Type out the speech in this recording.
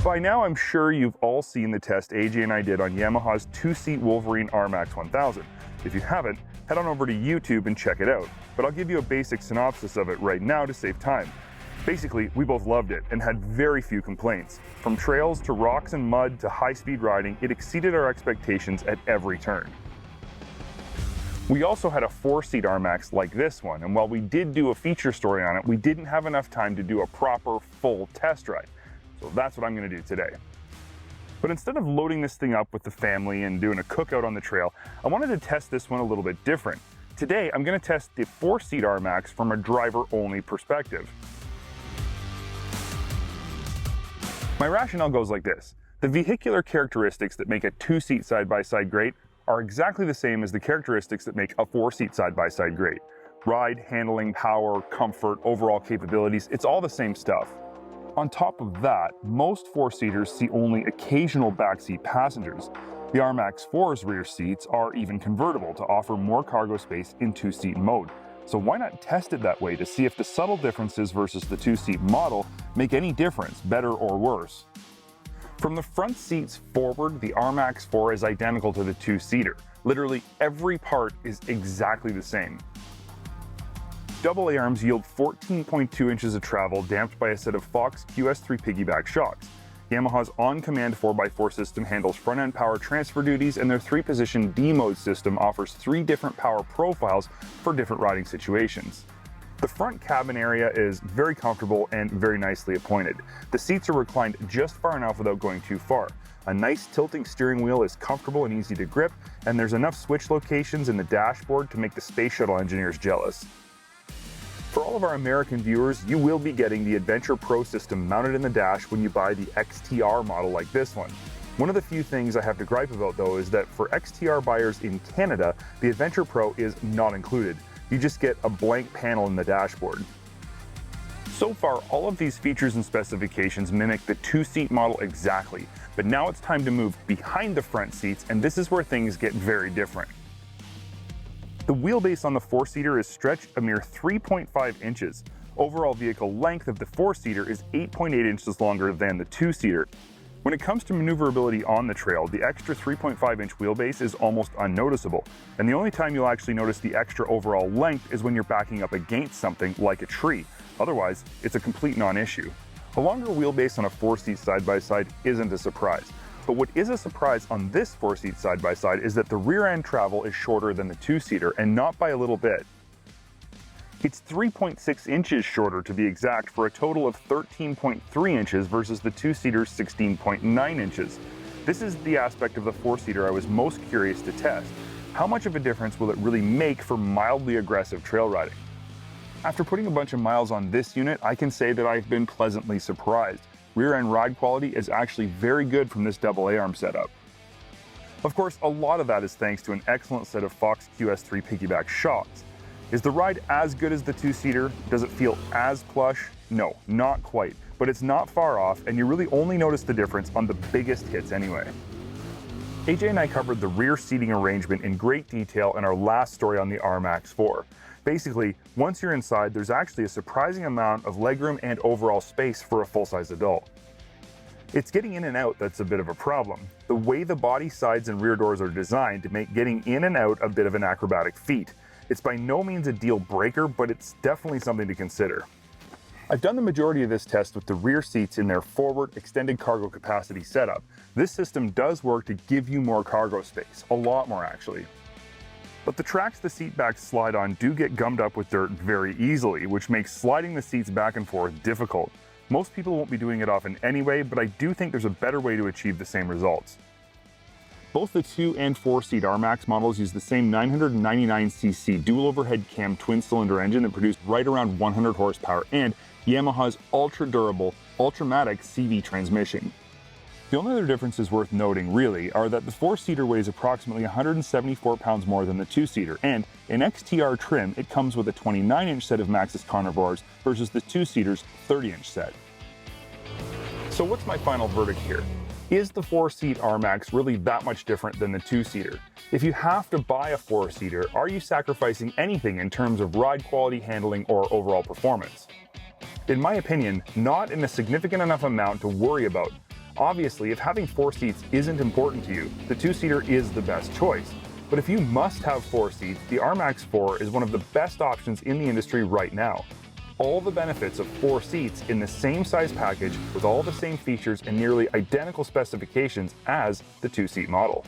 By now, I'm sure you've all seen the test AJ and I did on Yamaha's two-seat Wolverine RMAX 1000. If you haven't, head on over to YouTube and check it out. But I'll give you a basic synopsis of it right now to save time. Basically, we both loved it and had very few complaints. From trails to rocks and mud to high-speed riding, it exceeded our expectations at every turn. We also had a four-seat RMAX like this one, and while we did do a feature story on it, we didn't have enough time to do a proper, full test ride. So that's what I'm going to do today. But instead of loading this thing up with the family and doing a cookout on the trail, I wanted to test this one a little bit different. Today, I'm going to test the four-seat RMAX from a driver-only perspective. My rationale goes like this. The vehicular characteristics that make a two-seat side-by-side great are exactly the same as the characteristics that make a four-seat side-by-side great. Ride, handling, power, comfort, overall capabilities, it's all the same stuff. On top of that, most four-seaters see only occasional backseat passengers. The RMAX4's rear seats are even convertible to offer more cargo space in two-seat mode. So why not test it that way to see if the subtle differences versus the two-seat model make any difference, better or worse? From the front seats forward, the RMAX4 is identical to the two-seater. Literally every part is exactly the same. AA arms yield 14.2 inches of travel damped by a set of Fox QS3 piggyback shocks. Yamaha's on-command 4x4 system handles front-end power transfer duties, and their three-position D-mode system offers three different power profiles for different riding situations. The front cabin area is very comfortable and very nicely appointed. The seats are reclined just far enough without going too far. A nice tilting steering wheel is comfortable and easy to grip, and there's enough switch locations in the dashboard to make the Space Shuttle engineers jealous. For all of our American viewers, you will be getting the Adventure Pro system mounted in the dash when you buy the XTR model like this one. One of the few things I have to gripe about though is that for XTR buyers in Canada, the Adventure Pro is not included. You just get a blank panel in the dashboard. So far, all of these features and specifications mimic the two-seat model exactly, but now it's time to move behind the front seats, and this is where things get very different. The wheelbase on the four-seater is stretched a mere 3.5 inches. Overall vehicle length of the four-seater is 8.8 inches longer than the two-seater. When it comes to maneuverability on the trail, the extra 3.5-inch wheelbase is almost unnoticeable, and the only time you'll actually notice the extra overall length is when you're backing up against something like a tree. Otherwise, it's a complete non-issue. A longer wheelbase on a four-seat side-by-side isn't a surprise. But what is a surprise on this four-seat side-by-side is that the rear-end travel is shorter than the two-seater, and not by a little bit. It's 3.6 inches shorter to be exact, for a total of 13.3 inches versus the two-seater's 16.9 inches. This is the aspect of the four-seater I was most curious to test. How much of a difference will it really make for mildly aggressive trail riding? After putting a bunch of miles on this unit, I can say that I've been pleasantly surprised. Rear-end ride quality is actually very good from this AA arm setup. Of course, a lot of that is thanks to an excellent set of Fox QS3 piggyback shocks. Is the ride as good as the two-seater? Does it feel as plush? No, not quite, but it's not far off, and you really only notice the difference on the biggest hits anyway. AJ and I covered the rear seating arrangement in great detail in our last story on the RMAX4. Basically, once you're inside, there's actually a surprising amount of legroom and overall space for a full-size adult. It's getting in and out that's a bit of a problem. The way the body, sides, and rear doors are designed make getting in and out a bit of an acrobatic feat. It's by no means a deal breaker, but it's definitely something to consider. I've done the majority of this test with the rear seats in their forward extended cargo capacity setup. This system does work to give you more cargo space, a lot more actually. But the tracks the seat backs slide on do get gummed up with dirt very easily, which makes sliding the seats back and forth difficult. Most people won't be doing it often anyway, but I do think there's a better way to achieve the same results. Both the 2- and 4-seat RMAX models use the same 999cc dual overhead cam twin-cylinder engine that produced right around 100 horsepower and Yamaha's ultra-durable, Ultramatic CV transmission. The only other differences worth noting, really, are that the 4-seater weighs approximately 174 pounds more than the 2-seater, and in XTR trim, it comes with a 29-inch set of Maxxis Carnivores versus the 2-seater's 30-inch set. So what's my final verdict here? Is the 4-seat RMAX really that much different than the 2-seater? If you have to buy a 4-seater, are you sacrificing anything in terms of ride quality, handling, or overall performance? In my opinion, not in a significant enough amount to worry about. Obviously, if having 4 seats isn't important to you, the 2-seater is the best choice. But if you must have 4 seats, the RMAX4 is one of the best options in the industry right now. All the benefits of 4 seats in the same size package with all the same features and nearly identical specifications as the 2-seat model.